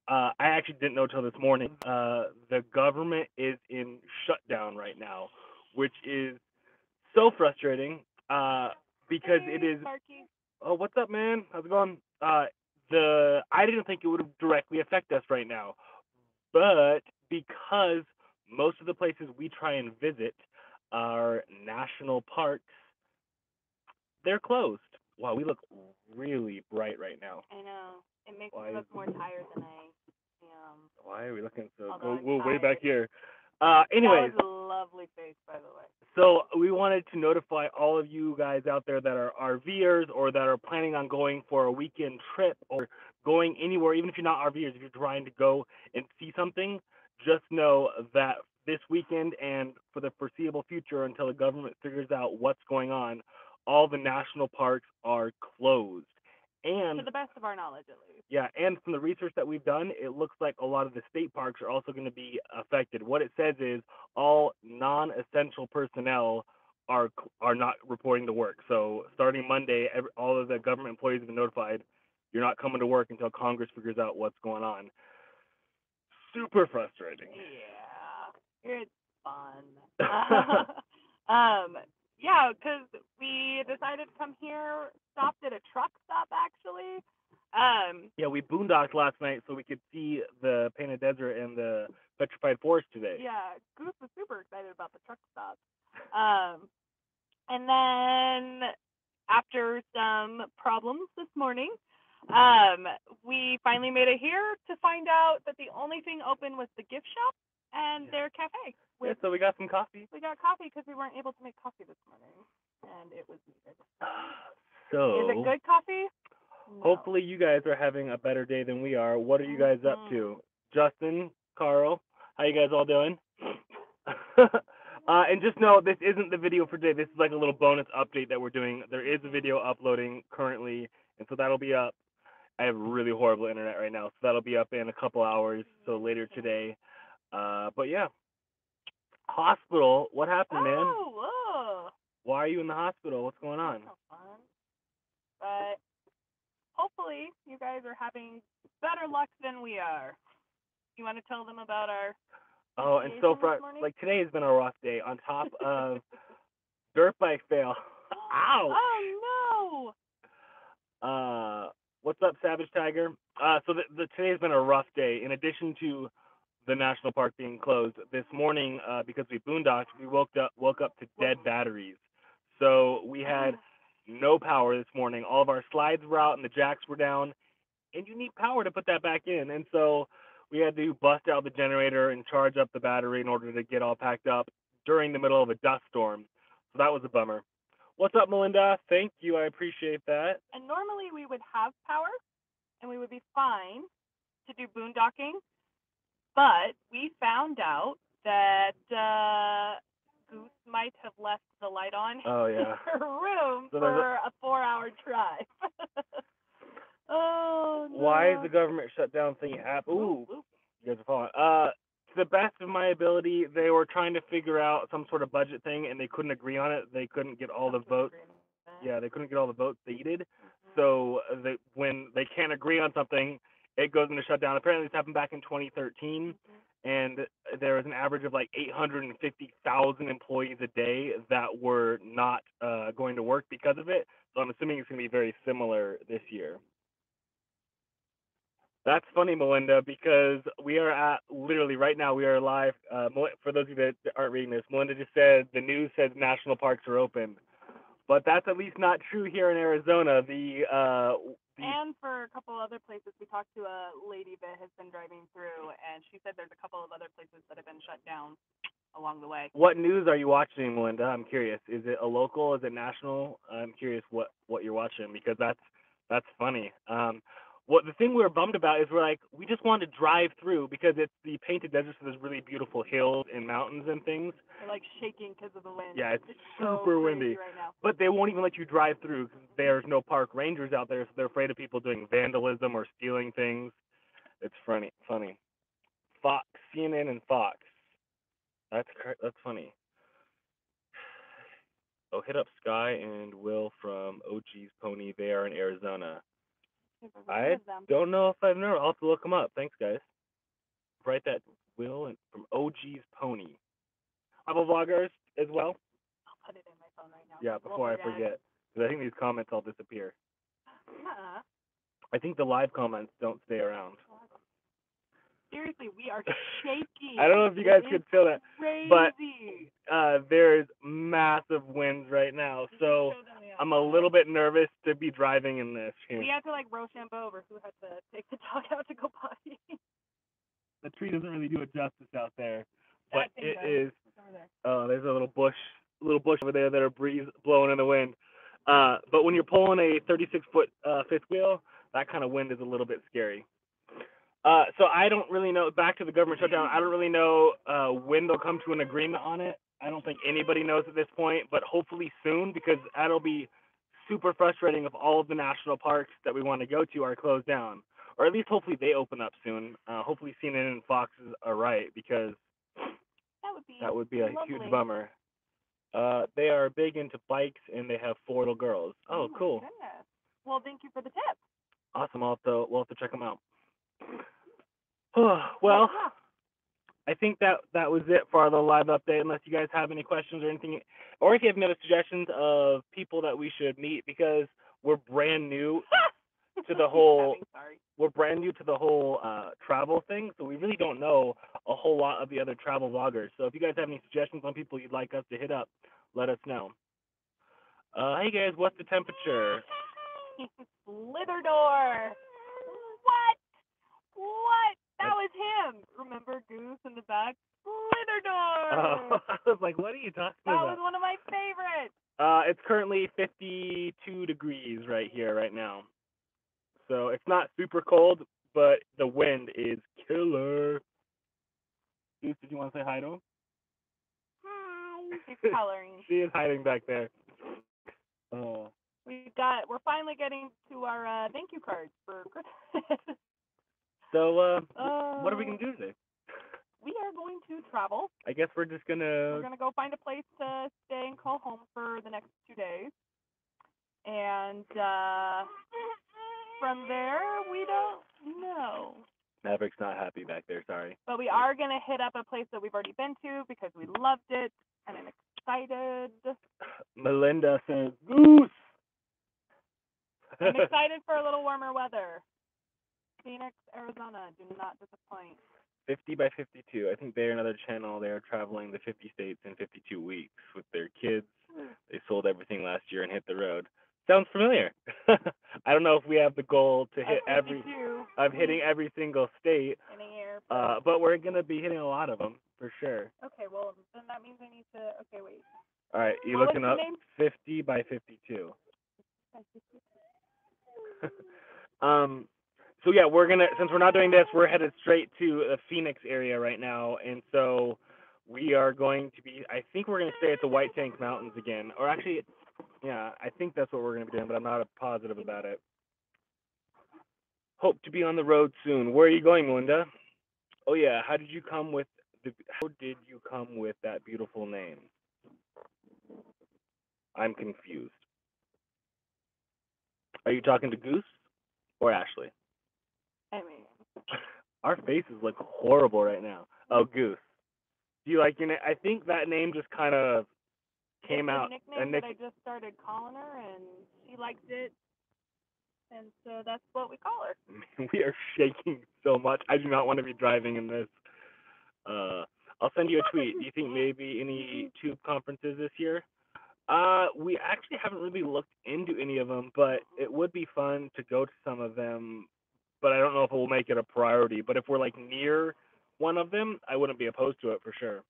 I actually didn't know till this morning. The government is in shutdown right now, which is so frustrating. Because it Hey, is. Sparky. Oh, what's up, man? How's it going? The I didn't think it would directly affect us right now, but because most of the places we try and visit are national parks, they're closed. Wow, we look really bright right now. I know. It makes me Why is look more tired than I am. why are we looking so? Although I'm We're way back tired. here. That was Anyways, a lovely face, by the way. so we wanted to notify all of you guys out there that are RVers or that are planning on going for a weekend trip or going anywhere, even if you're not RVers, if you're trying to go and see something, just know that this weekend and for the foreseeable future until the government figures out what's going on, all the national parks are closed. To And the best of our knowledge, at least. yeah, and from the research that we've done, it looks like a lot of the state parks are also going to be affected. What it says is all non-essential personnel are not reporting to work. So starting Monday, all of the government employees have been notified. You're not coming to work until Congress figures out what's going on. Super frustrating. Yeah, it's fun. um, yeah, 'cause we decided to come here, stopped at a truck stop actually. Yeah, we boondocked last night so we could see the Painted Desert and the Petrified Forest today. Yeah, Goose was super excited about the truck stop. Um, and then after some problems this morning, um, we finally made it here to find out that the only thing open was the gift shop and their cafe. Yeah, Which so we got some coffee. we got coffee because we weren't able to make coffee this morning, and it was needed. Is it So good coffee? No. hopefully you guys are having a better day than we are. What are you guys up Mm-hmm. to? Justin, Carl, how you guys all doing? And just know this isn't the video for today. This is like a little bonus update that we're doing. There is a video uploading currently, and so that'll be up. I have really horrible internet right now, so that'll be up in a couple hours, so later today. But yeah, hospital. What happened, man? Oh, Why are you in the hospital? What's going that's on? no fun. But hopefully you guys are having better luck than we are. You want to tell them about our Oh, and so situation this far, morning? like today has been a rough day. On top of dirt bike fail. Ouch. Oh Uh, what's up, Savage Tiger? So today's been a rough day. In addition to the national park being closed, this morning because we boondocked, we woke up to dead batteries. So we no. had no power this morning. All of our slides were out and the jacks were down, and you need power to put that back in. And so we had to bust out the generator and charge up the battery in order to get all packed up during the middle of a dust storm. So that was a bummer. What's up, Melinda? Thank you. I appreciate that. And normally we would have power and we would be fine to do boondocking, but we found out that Goose might have left the light on Oh in yeah. her room So there's for a 4-hour drive. Oh why is no. the government shutdown thing app? Whoop, Ooh, whoop. you guys are following. To the best of my ability, they were trying to figure out some sort of budget thing, and they couldn't agree on it. They couldn't get all Come the to an votes. agreement. Yeah, they couldn't get all the votes they needed. Mm-hmm. So when they can't agree on something, it goes into shutdown. Apparently, this happened back in 2013, Mm-hmm. and there was an average of like 850,000 employees a day that were not going to work because of it. So I'm assuming it's going to be very similar this year. That's funny, Melinda, because we are at literally right now. We are live. For those of you that aren't reading this, Melinda just said the news says national parks are open, but that's at least not true here in Arizona. The And for a couple other places, we talked to a lady that has been driving through, and she said there's a couple of other places that have been shut down along the way. what news are you watching, Melinda? I'm curious. Is it a local? Is it national? I'm curious what you're watching because that's funny. What the thing we were bummed about is we just wanted to drive through because it's the Painted Desert, so there's really beautiful hills and mountains and things. We're like shaking because of the wind. Yeah, it's So super crazy windy. right now. But they won't even let you drive through because there's no park rangers out there, so they're afraid of people doing vandalism or stealing things. It's funny. Funny. Fox, CNN, and Fox. That's funny. Oh, hit up Sky and Will from OG's Pony. They are in Arizona. You've ever I heard of them. don't know if I've never. I'll have to look them up. Thanks, guys. Write that, Will, and from OG's Pony. Travel vloggers as well. I'll put it in my phone right now. Yeah, before I forget, because I think these comments all disappear. Uh-uh. I think the live comments don't stay around. Seriously, we are shaking. I don't know if you guys could feel that, crazy. but there's massive winds right now, so I'm a little bit nervous to be driving in this. We had to like Rochambeau over who had to take the dog out to go potty. The tree doesn't really do it justice out there, but it is. is. Oh, there's a little bush over there that are breeze blowing in the wind. But when you're pulling a 36-foot fifth wheel, that kind of wind is a little bit scary. So I don't really know. Back to the government shutdown. I don't really know when they'll come to an agreement on it. I don't think anybody knows at this point, but hopefully soon, because that'll be super frustrating if all of the national parks that we want to go to are closed down, or at least hopefully they open up soon. Hopefully CNN and Fox are right, because that would be a lovely. huge bummer. They are big into bikes, and they have 4 little girls. Oh, cool. Goodness. Well, thank you for the tip. Awesome. We'll have to check them out. Well, I think that was it for our little live update, unless you guys have any questions or anything, or if you have any other suggestions of people that we should meet, because we're brand new to the whole travel thing, so we really don't know a whole lot of the other travel vloggers. So if you guys have any suggestions on people you'd like us to hit up, let us know. Hey guys, what's the temperature? Slither door. What? That was him. Remember Goose in the back? Slither door. I was like, what are you talking about? That was one of my favorites. It's currently 52 degrees right here, right now. So it's not super cold, but the wind is killer. Goose, did you want to say hi to him? Hi. She's coloring. She is hiding back there. We're finally getting to our thank you cards for Christmas. So, what are we going to do today? We are going to travel. I guess we're just going to... We're going to go find a place to stay and call home for the next 2 days. And from there, we don't know. Maverick's not happy back there, sorry. But we are going to hit up a place that we've already been to because we loved it, and I'm excited. Melinda says, Goose! I'm excited for a little warmer weather. Phoenix, Arizona, do not disappoint. 50 by 52. I think they're another channel. They're traveling the 50 states in 52 weeks with their kids. They sold everything last year and hit the road. Sounds familiar. I don't know if we have the goal to hit hitting every single state in a year. But we're going to be hitting a lot of them for sure. Okay, well, then that means I need to. Okay, wait. All right, you looking up 50 by 52. So yeah, since we're not doing this, we're headed straight to the Phoenix area right now, and so we are going to be. I think we're going to stay at the White Tank Mountains again, or actually, yeah, I think that's what we're going to be doing, but I'm not positive about it. Hope to be on the road soon. Where are you going, Melinda? Oh yeah, how did you come with that beautiful name? I'm confused. Are you talking to Goose or Ashley? I mean, our faces look horrible right now. Oh, Goose. Do you like your name? I think that name just kind of came out. Nickname that I just started calling her, and she liked it, and so that's what we call her. We are shaking so much. I do not want to be driving in this. I'll send you a tweet. Do you think maybe any tube conferences this year? We actually haven't really looked into any of them, but it would be fun to go to some of them. But I don't know if we'll make it a priority. But if we're like near one of them, I wouldn't be opposed to it for sure.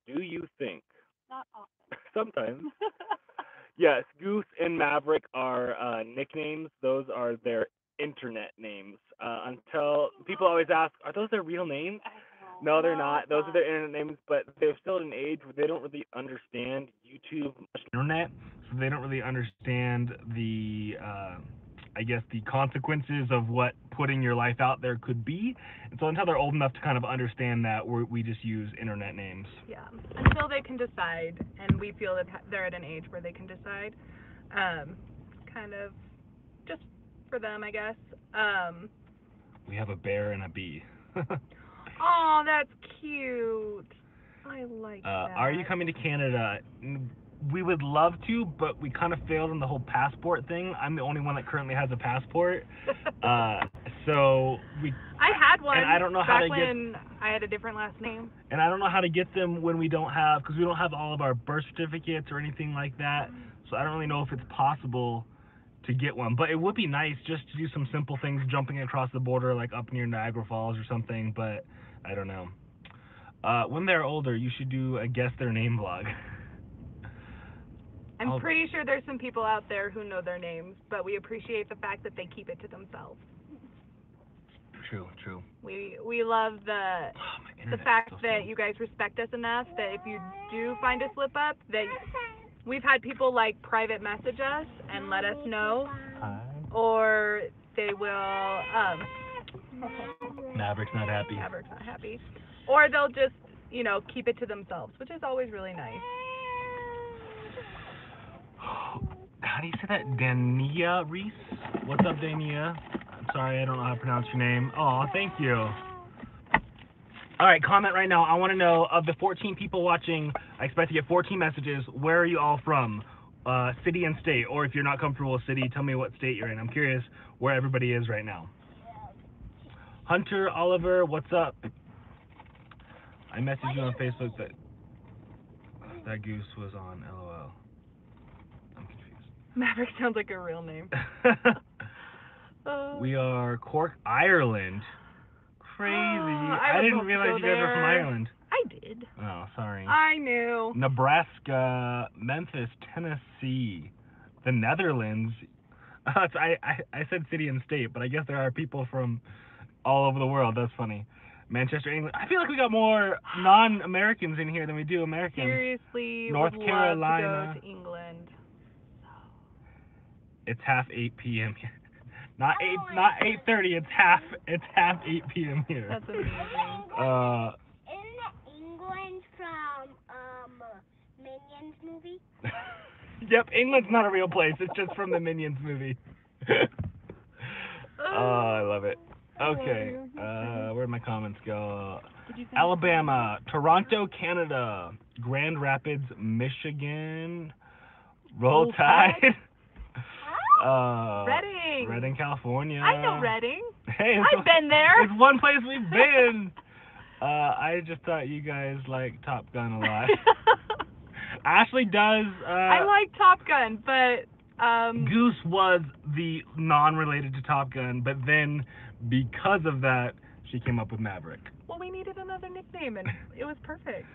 Do you think? Not often. Sometimes. Yes, Goose and Maverick are nicknames. Those are their internet names. Until people always ask, are those their real names? No, they're not. Those are their internet names, but they're still at an age where they don't really understand YouTube internet, so they don't really understand the I guess the consequences of what putting your life out there could be. And so until they're old enough to kind of understand that, we just use internet names. Yeah, until they can decide, and we feel that they're at an age where they can decide, kind of just for them, I guess. We have a bear and a bee. Oh, that's cute. I like that. Are you coming to Canada? We would love to, but we kind of failed on the whole passport thing. I'm the only one that currently has a passport. So we. I had one. And I don't know how back to get. when I had a different last name. And I don't know how to get them when we don't have, because we don't have all of our birth certificates or anything like that. So I don't really know if it's possible to get one. But it would be nice just to do some simple things, jumping across the border, like up near Niagara Falls or something. But I don't know. When they're older, you should do a guess their name vlog. I'm pretty sure there's some people out there who know their names, but we appreciate the fact that they keep it to themselves. True. We love the fact that you guys respect us enough that if you do find a slip up, that we've had people like private message us and let us know. Hi. Or they will Maverick's not happy. Maverick's not happy. Or they'll just, keep it to themselves, which is always really nice. How do you say that? Dania Reese? What's up, Dania? I'm sorry, I don't know how to pronounce your name. Oh, thank you. All right, comment right now. I want to know, of the 14 people watching, I expect to get 14 messages. Where are you all from? City and state. Or if you're not comfortable with city, tell me what state you're in. I'm curious where everybody is right now. Hunter, Oliver, what's up? I messaged you on Facebook that goose was on LOL. I'm confused. Maverick sounds like a real name. We are Cork, Ireland. Crazy. I didn't realize you guys were from Ireland. I did. Oh, sorry. I knew. Nebraska, Memphis, Tennessee, the Netherlands. I said city and state, but I guess there are people from all over the world. That's funny. Manchester, England. I feel like we got more non-Americans in here than we do Americans. Seriously, North would Carolina. love to go to England. It's half 8 p.m. here. Not 8:30. It's half 8 p.m. here. That's amazing. Isn't England from Minions movie? Yep, England's not a real place. It's just from the Minions movie. Oh, I love it. Okay, where'd my comments go? Alabama, Toronto, Canada, Grand Rapids, Michigan, Roll Tide. Redding, California. I know Redding. Hey, I've been there. It's one place we've been. I just thought you guys like Top Gun a lot. Ashley does. I like Top Gun, but Goose was the non-related to Top Gun, but then because of that, she came up with Maverick. Well, we needed another nickname, and it was perfect.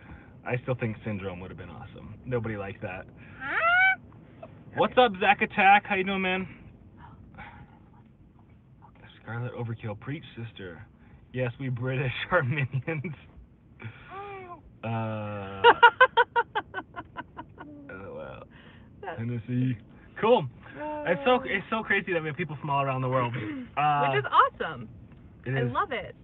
I still think Syndrome would have been awesome. Nobody liked that. Huh? What's up, Zach Attack? How you doing, man? Scarlet Overkill, preach, sister. Yes, we British are minions. Well, Tennessee. Cool. It's so crazy that we have people from all around the world. Which is awesome. I love it.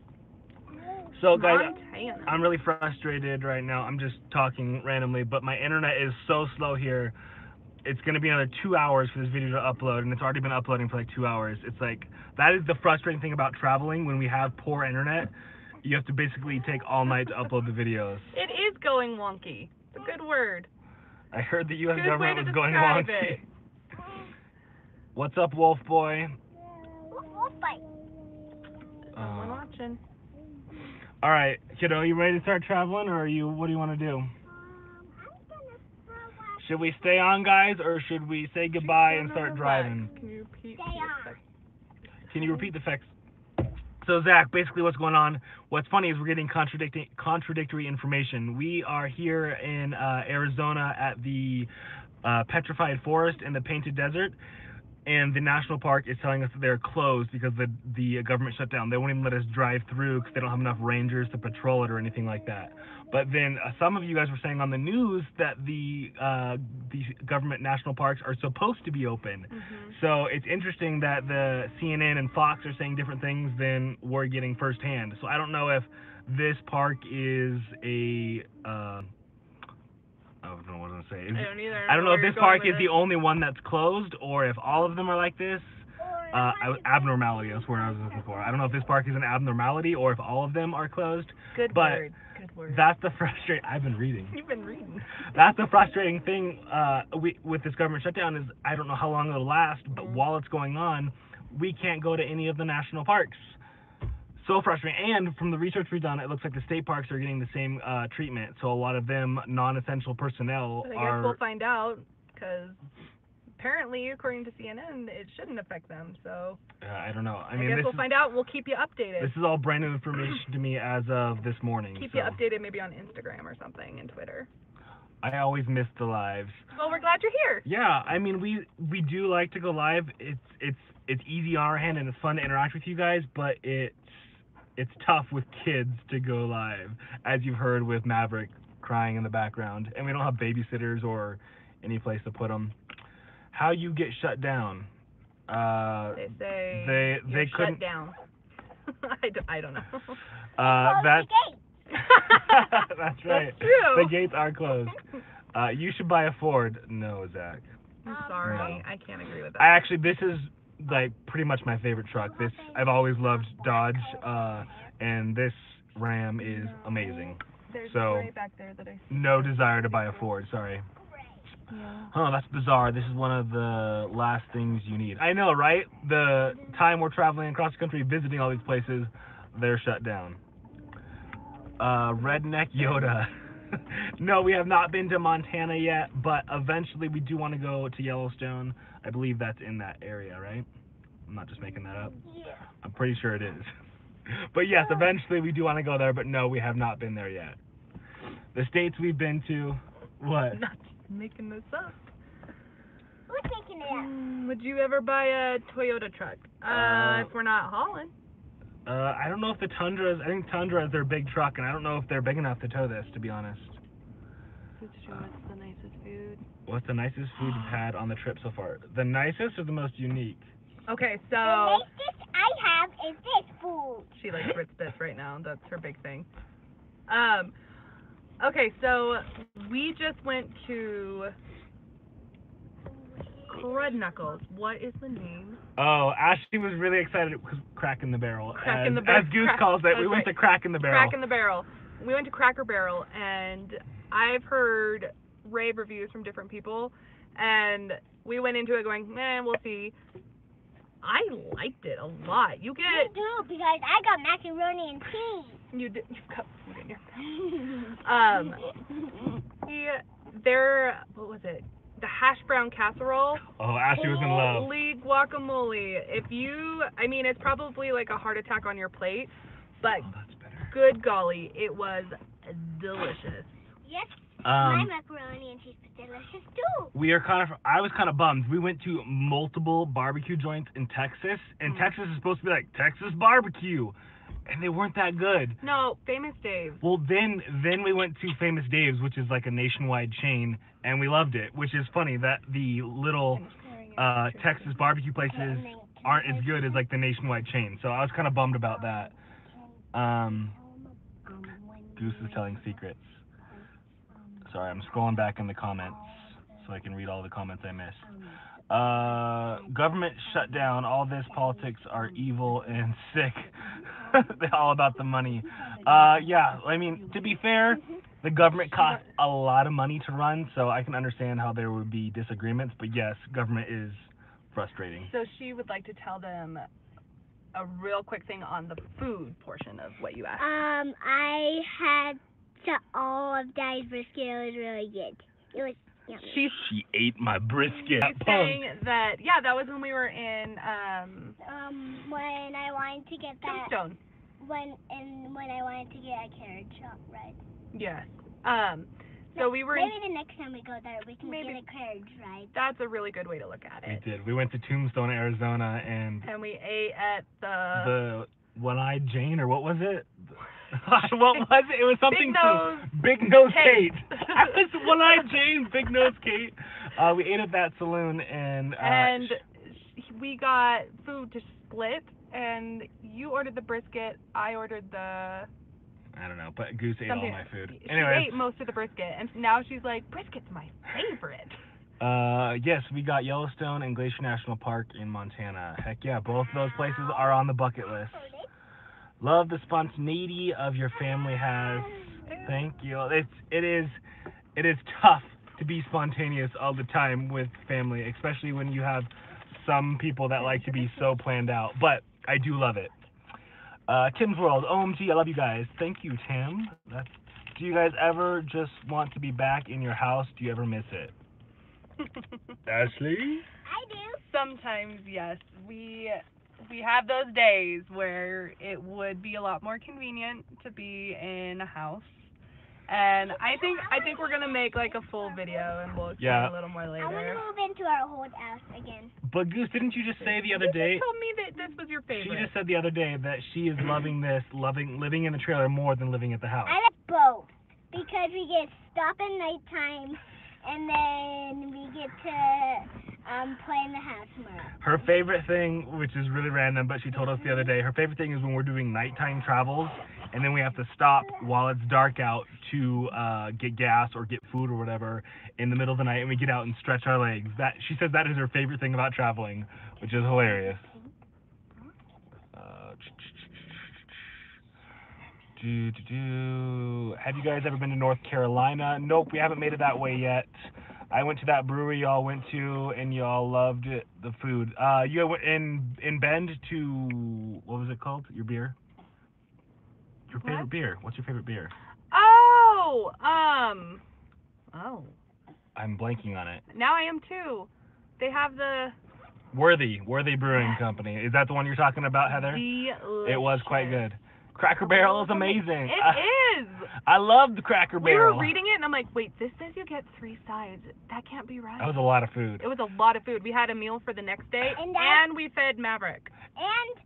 So guys, Montana. I'm really frustrated right now. I'm just talking randomly, but my internet is so slow here. It's going to be another 2 hours for this video to upload, and it's already been uploading for like 2 hours. It's like, that is the frustrating thing about traveling. When we have poor internet, you have to basically take all night to upload the videos. It is going wonky. It's a good word. I heard the U.S. Good government way to was going describe wonky. it. What's up, Wolf Boy? Someone watching. All right, kiddo, you ready to start traveling, or what do you want to do? Should we stay on, guys, or should we say goodbye and start driving? Can you repeat? Can you repeat the facts? So, Zach, basically what's going on, what's funny is we're getting contradictory information. We are here in Arizona at the Petrified Forest in the Painted Desert, and the national park is telling us that they're closed because the government shut down. They won't even let us drive through because they don't have enough rangers to patrol it or anything like that. But then some of you guys were saying on the news that the government national parks are supposed to be open. Mm-hmm. So it's interesting that the CNN and Fox are saying different things than we're getting firsthand. So I don't know if this park is a I don't know what I'm saying. I don't either. I don't know if this park is the only one that's closed, or if all of them are like this. Abnormality. That's what I was looking for. I don't know if this park is an abnormality or if all of them are closed. Good but word. Good word. That's the frustrating. I've been reading. You've been reading. That's the frustrating thing with this government shutdown is I don't know how long it'll last, but while it's going on, we can't go to any of the national parks. So frustrating. And from the research we've done, it looks like the state parks are getting the same treatment. So a lot of them non-essential personnel I guess we'll find out because apparently, according to CNN, it shouldn't affect them. So I don't know. I guess we'll find out. We'll keep you updated. This is all brand new information to me as of this morning. Keep you updated maybe on Instagram or something and Twitter. I always miss the lives. Well, we're glad you're here. Yeah, I mean we do like to go live. It's easy on our hand and it's fun to interact with you guys, but it's tough with kids to go live, as you've heard with Maverick crying in the background, and we don't have babysitters or any place to put them. How you get shut down? They say they couldn't. Shut down. I don't know. That's that's right. That's true. The gates are closed. You should buy a Ford. No, Zach. I'm sorry. No. I can't agree with that. This is like pretty much my favorite truck. I've always loved Dodge, and this Ram is amazing. There's so right back there that I see. No desire to buy a Ford. Sorry. Yeah. Huh, that's bizarre. This is one of the last things you need. I know, right? The time we're traveling across the country visiting all these places, they're shut down. Redneck Yoda. No, we have not been to Montana yet, but eventually we do want to go to Yellowstone. I believe that's in that area, right? I'm not just making that up. Yeah. I'm pretty sure it is. But yes, eventually we do want to go there, but no, we have not been there yet. The states we've been to, what? Not making this up. Who's making it up? Would you ever buy a Toyota truck? If we're not hauling. I don't know if the Tundras, I think Tundra is their big truck, and I don't know if they're big enough to tow this, to be honest. What's the nicest food? What's the nicest food you've had on the trip so far? The nicest or the most unique? Okay, so... The latest I have is this food. She likes Ritz Bits right now. That's her big thing. Okay, so we just went to Crud Knuckles. What is the name? Oh, Ashley was really excited because Crack in the Barrel. Crack in the Barrel. As Goose calls it, we went to Crack in the Barrel. Crack in the Barrel. We went to Cracker Barrel, and I've heard rave reviews from different people, and we went into it going, we'll see. I liked it a lot. You get... Me too, because I got macaroni and cheese. You've got food in your... what was it? The hash brown casserole. Oh, Ashley was in love. Holy guacamole. It's probably like a heart attack on your plate, but that's better. Good golly, it was delicious. Yes, my macaroni and cheese was delicious too. I was kind of bummed. We went to multiple barbecue joints in Texas, and Texas is supposed to be like Texas barbecue, and they weren't that good. No, Famous Dave's. Well, then we went to Famous Dave's, which is like a nationwide chain, and we loved it, which is funny that the little Texas barbecue places aren't as good as like the nationwide chain. So I was kind of bummed about that. Goose is telling secrets. Sorry, I'm scrolling back in the comments so I can read all the comments I missed. Government shutdown. All this politics are evil and sick. They're all about the money. Yeah, to be fair, the government costs a lot of money to run, so I can understand how there would be disagreements. But yes, government is frustrating. So she would like to tell them a real quick thing on the food portion of what you asked. I had all of Daddy's brisket. It was really good. It was yummy. She ate my brisket. She's saying that that was when we were in when I wanted to get that Shutdown. when I wanted to get a carrot chop, right? Yes. So we were maybe the next time we go there we can get a carriage ride. That's a really good way to look at it. We did. We went to Tombstone, Arizona, and we ate at the One-Eyed Jane, or what was it? What was it? It was something Big Nose Kate. It was One-Eyed Jane, Big Nose Kate. We ate at that saloon, and we got food to split, and you ordered the brisket, I ordered the... I don't know, but Goose ate all my food. She Anyway, ate most of the brisket, and now she's like, brisket's my favorite. Yes, we got Yellowstone and Glacier National Park in Montana. Heck yeah, both of those places are on the bucket list. Love the spontaneity of your family has. Thank you. It is tough to be spontaneous all the time with family, especially when you have some people that like to be so planned out. But I do love it. Tim's World, OMG, I love you guys. Thank you, Tim. Do you guys ever just want to be back in your house? Do you ever miss it? Ashley? I do. Sometimes, yes. We have those days where it would be a lot more convenient to be in a house. And I think we're gonna make like a full video and we'll explain a little more later. I want to move into our old house again. But Goose, didn't you just say the other day? You told me that this was your favorite. She just said the other day that she is loving living in the trailer more than living at the house. I like both because we get stop at nighttime and then we get to play in the house more. Her favorite thing, which is really random, but she told us the other day, her favorite thing is when we're doing nighttime travels and then we have to stop while it's dark out to get gas or get food or whatever in the middle of the night, and we get out and stretch our legs. She says that is her favorite thing about traveling, which is hilarious. Have you guys ever been to North Carolina? Nope, we haven't made it that way yet. I went to that brewery y'all went to, and y'all loved it, the food. You went in Bend to, what was it called? Your beer? Your favorite beer. What's your favorite beer? Oh. I'm blanking on it. Now I am too. They have the Worthy Brewing Company. Is that the one you're talking about, Heather? delicious. It was quite good. Cracker Barrel is amazing. It is. I love the Cracker Barrel. We were reading it and I'm like, wait, this says you get 3 sides. That can't be right. That was a lot of food. It was a lot of food. We had a meal for the next day and we fed Maverick. And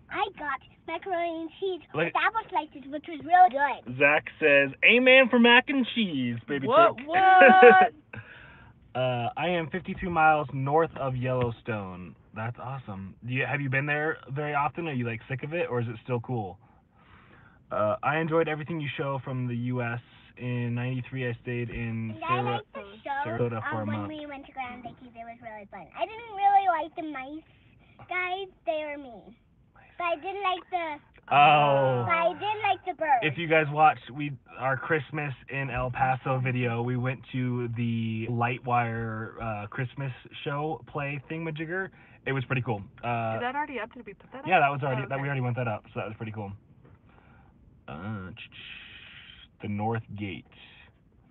I got macaroni and cheese with apple slices, which was really good. Zach says, "Amen for mac and cheese, baby." What? I am 52 miles north of Yellowstone. That's awesome. Have you been there very often? Are you like sick of it, or is it still cool? I enjoyed everything you show from the U.S. In '93, I stayed in Sarasota for a month. When we went to Grand Vacations, it was really fun. I didn't really like the mice guys; they were mean. But I did like the birds. If you guys watched our Christmas in El Paso video, we went to the Lightwire Christmas show play thingamajigger. It was pretty cool. Is that already up? Did we put that up? Yeah, that was already we already went that up, so that was pretty cool. The North Gate.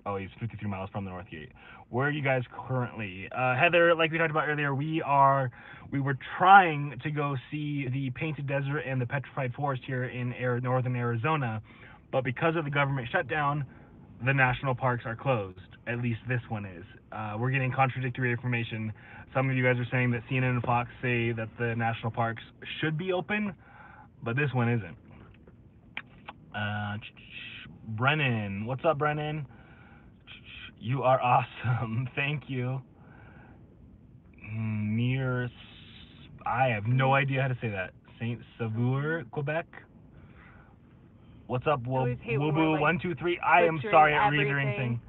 Oh, he's 53 miles from the North Gate. Where are you guys currently? Heather, like we talked about earlier, we were trying to go see the Painted Desert and the Petrified Forest here in northern Arizona, but because of the government shutdown, the national parks are closed. At least this one is. We're getting contradictory information. Some of you guys are saying that CNN and Fox say that the national parks should be open, but this one isn't. Brennan, what's up, Brennan? You are awesome. Thank you. I have no idea how to say that. Saint Sauveur, Quebec. What's up, Woboo123? I am sorry at reading or anything.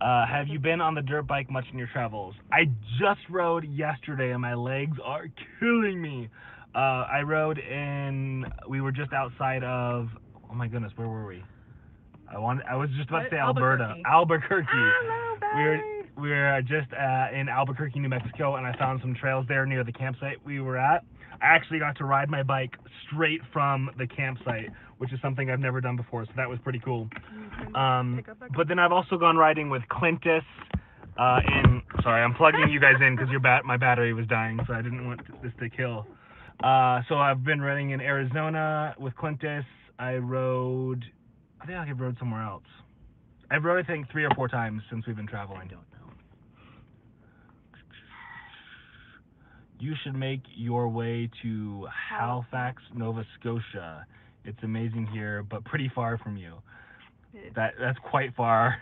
Have you been on the dirt bike much in your travels? I just rode yesterday and my legs are killing me. I rode we were just outside of, oh my goodness, where were we? I was just about to say Alberta. Albuquerque. We were just in Albuquerque, New Mexico, and I found some trails there near the campsite we were at. I actually got to ride my bike straight from the campsite, which is something I've never done before, so that was pretty cool. But then I've also gone riding with Clintus. Sorry, I'm plugging you guys in because my battery was dying, so I didn't want this to kill. So I've been riding in Arizona with Clintus. I think I've rode somewhere else. I've rode, I think, 3 or 4 times since we've been traveling. I don't know. You should make your way to Halifax, Nova Scotia. It's amazing here, but pretty far from you. That's quite far.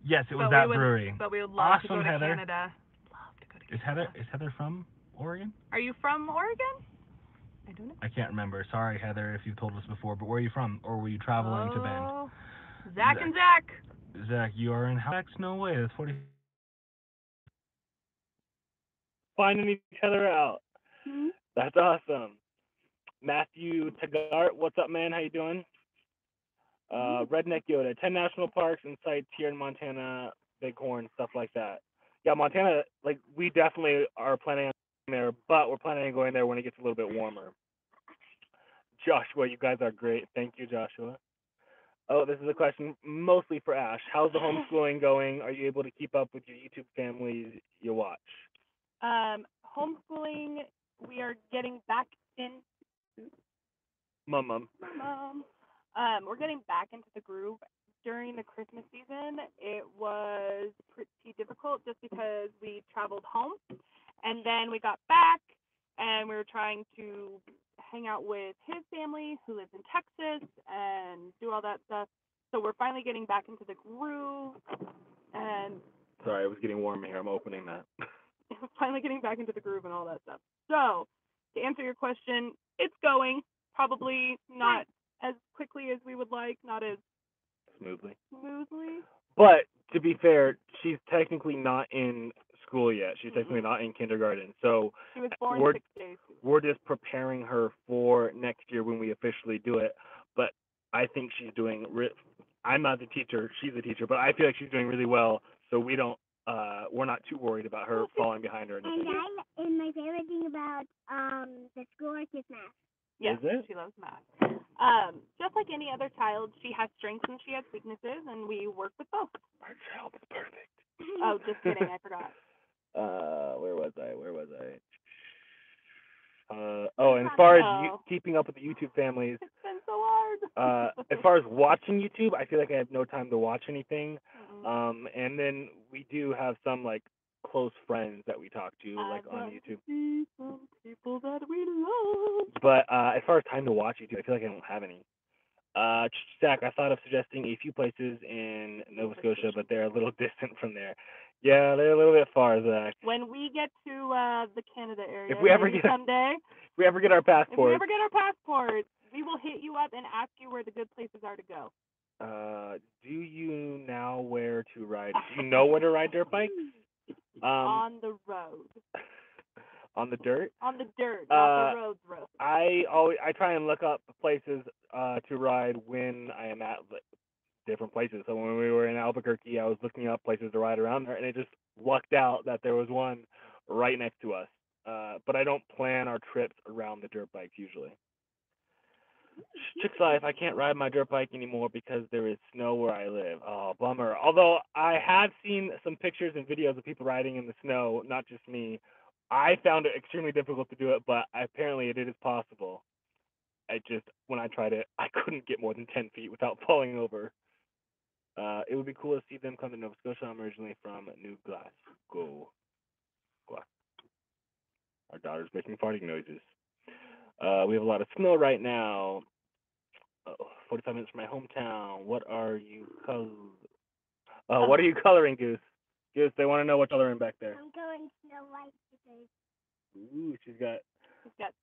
Yes, it was that brewery. But we would love to go to Heather. Canada. Love to go to Canada. Is Heather from Oregon? Are you from Oregon? I don't know. I can't remember. Sorry, Heather, if you've told us before, but where are you from? Or were you traveling to Bend? Zach and Zach. Zach, you are in Halifax? No way. That's 40. finding each other out. Hmm? That's awesome. Matthew Tagart, what's up, man? How you doing? Redneck Yoda, 10 national parks and sites here in Montana, Bighorn, stuff like that. Yeah, Montana, like, we definitely are planning on going there, but we're planning on going there when it gets a little bit warmer. Joshua, you guys are great. Thank you, Joshua. Oh, this is a question mostly for Ash. How's the homeschooling going? Are you able to keep up with your YouTube families you watch? Homeschooling, we are getting back in. Mum. We're getting back into the groove. During the Christmas season, it was pretty difficult just because we traveled home and then we got back and we were trying to hang out with his family who lives in Texas and do all that stuff. So we're finally getting back into the groove and Sorry, it was getting warm here. I'm opening that. finally getting back into the groove and all that stuff. So to answer your question, it's going. Probably not as quickly as we would like, not as Smoothly. smoothly. But to be fair, she's technically not in school yet. She's technically not in kindergarten. So She was born we're 6 days. we're just preparing her for next year when we officially do it. But I think she's doing. I'm not the teacher; she's the teacher. But I feel like she's doing really well. So we're not too worried about her falling behind or anything. And my favorite thing about the schoolwork is math. Yes, Is it? she loves math. Just like any other child, she has strengths and she has weaknesses, and we work with both. Our child is perfect. Oh, just kidding, I forgot. Where was I? And as far as keeping up with the YouTube families, It's been so hard. as far as watching YouTube, I feel like I have no time to watch anything. Mm-mm. And then we do have some like close friends that we talk to, like I on want YouTube. to see some people that we love. But as far as time to watch YouTube, I feel like I don't have any. Zach, I thought of suggesting a few places in Nova Scotia, but they're a little distant from there. Yeah, they're a little bit far, Zach. When we get to the Canada area, If we ever maybe get someday, if we ever get our if we passports, ever get our passports, we will hit you up and ask you where the good places are to go. do you know where to ride? Do you know where to ride dirt bikes? On the road. On the dirt? On the dirt, not the roads, I try and look up places to ride when I am at different places. So when we were in Albuquerque, I was looking up places to ride around there, and it just lucked out that there was one right next to us. But I don't plan our trips around the dirt bikes usually. Chick's Life, I can't ride my dirt bike anymore because there is snow where I live. Oh, bummer. Although I have seen some pictures and videos of people riding in the snow, not just me. I found it extremely difficult to do it, but apparently it is possible. When I tried it, I couldn't get more than 10 feet without falling over. It would be cool to see them come to Nova Scotia. I'm originally from New Glasgow. Our daughter's making farting noises. We have a lot of snow right now. 45 minutes from my hometown. What are you What are you coloring, Goose? Goose, they want to know what coloring back there. I'm going Snow White stickers. Ooh, she's got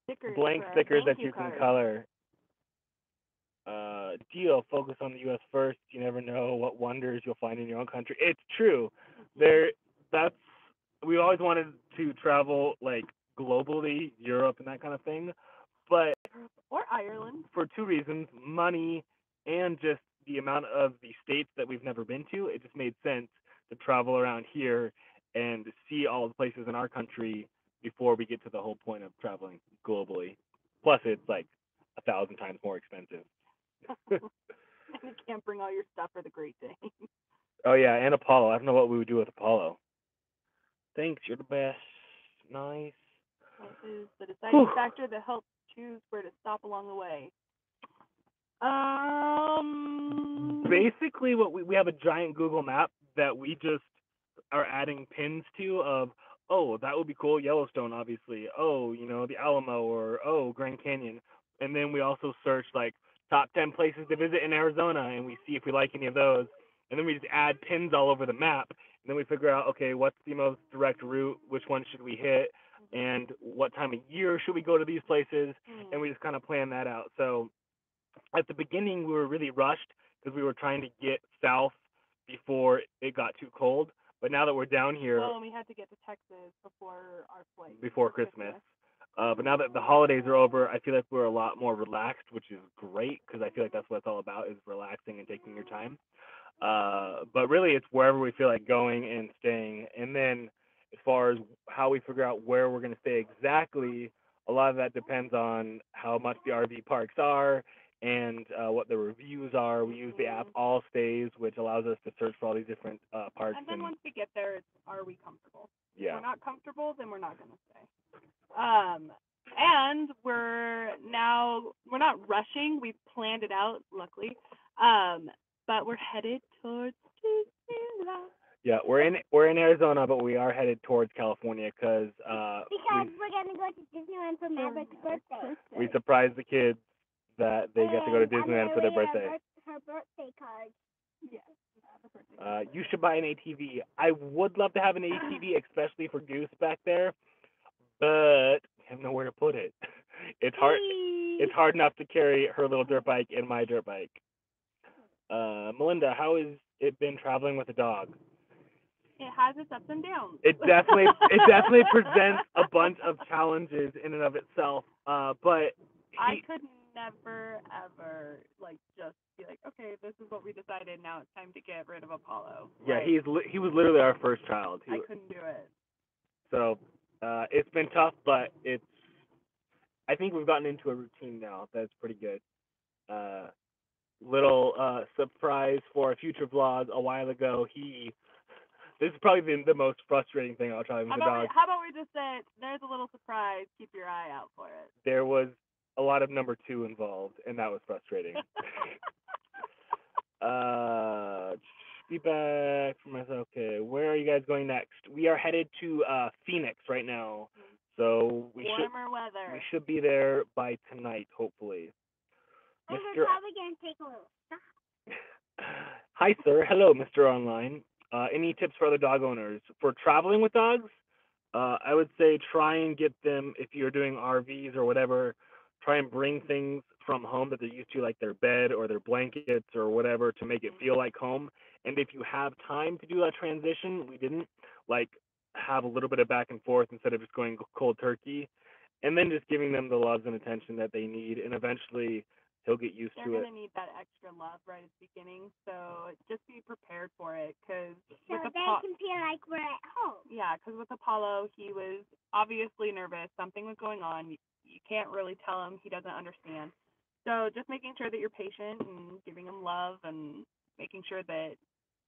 stickers blank for stickers that thank you can cards. color. Deal, focus on the U.S. first. You never know what wonders you'll find in your own country. It's true. That's we always wanted to travel like globally, Europe and that kind of thing, but Or Ireland. for two reasons: money and just the amount of the states that we've never been to. It just made sense to travel around here and see all the places in our country before we get to the whole point of traveling globally. Plus, it's like 1,000 times more expensive. And you can't bring all your stuff for the Great Day. Oh yeah, and Apollo. I don't know what we would do with Apollo. Thanks, you're the best. Nice. What is the deciding factor that helps choose where to stop along the way? Basically, what we have a giant Google map that we just are adding pins to of, oh, that would be cool, Yellowstone, obviously. Oh, the Alamo, or oh, Grand Canyon. And then we also search like top 10 places to visit in Arizona, and we see if we like any of those. And then we just add pins all over the map, and then we figure out, okay, what's the most direct route, which one should we hit, and what time of year should we go to these places, and we just kind of plan that out. So at the beginning, we were really rushed because we were trying to get south before it got too cold. But now that we're down here Well, and we had to get to Texas before our flight. before Christmas, but now that the holidays are over, I feel like we're a lot more relaxed, which is great because I feel like that's what it's all about is relaxing and taking your time. But really, it's wherever we feel like going and staying. And then, as far as how we figure out where we're going to stay exactly, a lot of that depends on how much the RV parks are and what the reviews are. We use the app All Stays, which allows us to search for all these different parks. And then once we get there, it's, are we comfortable? Yeah. If we're not comfortable, then we're not going to stay. And we're not rushing. We've planned it out, luckily. But we're headed towards Disneyland. Yeah, we're in Arizona, but we are headed towards California because we're gonna go to Disneyland for Maverick's birthday. we surprised the kids that they get to go to Disneyland for their birthday. Her birthday card. Yeah. You should buy an ATV. I would love to have an ATV, especially for Goose back there, but I have nowhere to put it. It's hard. It's hard enough to carry her little dirt bike and my dirt bike. Melinda, how has it been traveling with a dog? It has its ups and downs. It definitely presents a bunch of challenges in and of itself. But I could never ever just be like, okay, this is what we decided. Now it's time to get rid of Apollo. Yeah, he was literally our first child. I couldn't do it. So it's been tough, but I think we've gotten into a routine now that's pretty good. Little surprise for a future vlog a while ago. This is probably the most frustrating thing I'll try with the dog. How about we just say, there's a little surprise, keep your eye out for it. There was a lot of number 2 involved, and that was frustrating. Feedback from myself. Okay, where are you guys going next? We are headed to Phoenix right now, so warmer weather. We should be there by tonight, hopefully. And we're probably gonna take a little stop. Hi, sir. Hello, Mr. Online. Any tips for other dog owners for traveling with dogs? I would say try and get them, if you're doing RVs or whatever, try and bring things from home that they're used to, like their bed or their blankets or whatever, to make it feel like home. And if you have time to do that transition, we didn't, have a little bit of back and forth instead of just going cold turkey. And then just giving them the love and attention that they need, and eventually he'll get used to it. They're going to need that extra love right at the beginning, so just be prepared for it. Cause so they can feel like we're at home. Yeah, because with Apollo, he was obviously nervous. Something was going on. You can't really tell him. He doesn't understand. So just making sure that you're patient and giving him love and making sure that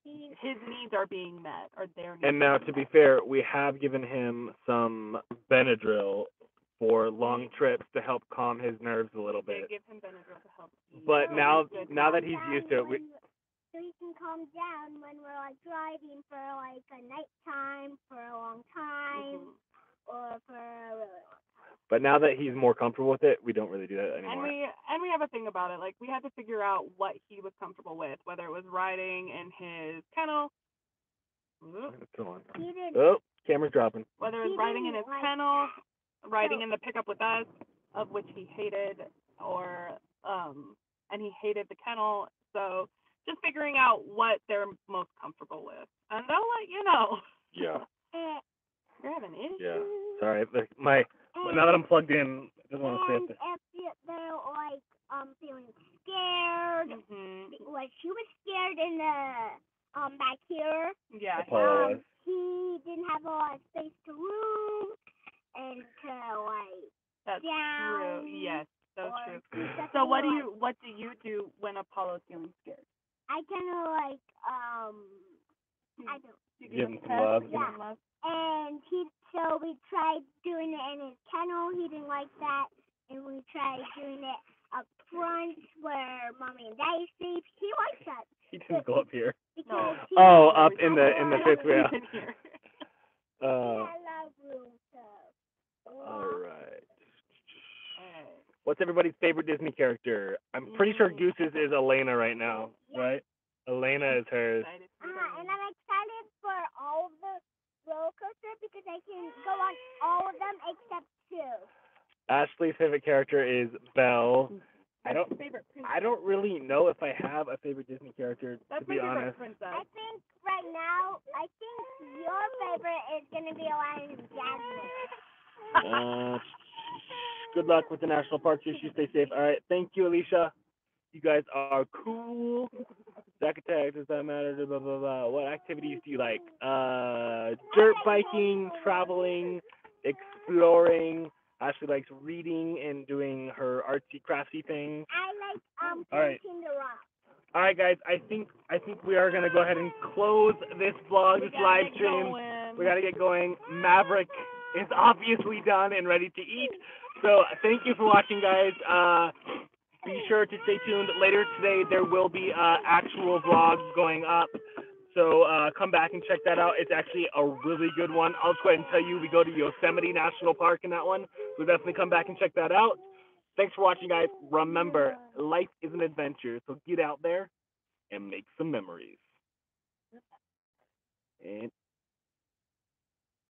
his needs are being met, or their needs. And now, to be fair, we have given him some Benadryl for long trips to help calm his nerves a little bit. Give him Benadryl to help. But now that he's used to it, so he can calm down when we're driving for a nighttime, for a long time, or for a really long time. But now that he's more comfortable with it, we don't really do that anymore. And we have a thing about it. We had to figure out what he was comfortable with, whether it was riding in his kennel. Come on. Oh, camera's dropping. Whether it was riding in his kennel, riding in the pickup with us, of which he hated, or and he hated the kennel. So just figuring out what they're most comfortable with, and they'll let you know. Yeah. You're having issues. Yeah. Sorry, now that I'm plugged in, I just want to say it. If they're feeling scared, she was scared in the back here. Yeah. He didn't have a lot of space to move and to That's down. true. Yes, that's true. So what do you do when Apollo's feeling scared? I kind of I don't. You give him some love. Yeah. And so we tried doing it in his kennel. He didn't like that. And we tried doing it up front where Mommy and Daddy sleep. He likes that. He didn't go up here. Because up in the fifth wheel. All right. What's everybody's favorite Disney character? I'm pretty sure Goose's is Elena right now, right? Elena is hers. And I'm excited for all of the roller coasters because I can go on all of them except 2. Ashley's favorite character is Belle. I don't. Favorite princess. I don't really know if I have a favorite Disney character, That's to be my favorite honest. princess. I think right now, I think your favorite is gonna be Aladdin and Jasmine. Good luck with the national parks issue. Stay safe. All right. Thank you, Alicia. You guys are cool. Zack attack, does that matter? Blah, blah, blah. What activities do you like? Dirt biking, traveling, exploring. Ashley likes reading and doing her artsy crafty thing. I like All right. painting the rock. All right, guys. I think we are gonna go ahead and close this vlog, this live stream. We gotta get going. Maverick is obviously done and ready to eat. So thank you for watching, guys. Be sure to stay tuned. Later today, there will be actual vlogs going up. So come back and check that out. It's actually a really good one. I'll just go ahead and tell you, we go to Yosemite National Park in that one. So definitely come back and check that out. Thanks for watching, guys. Remember, life is an adventure. So get out there and make some memories. And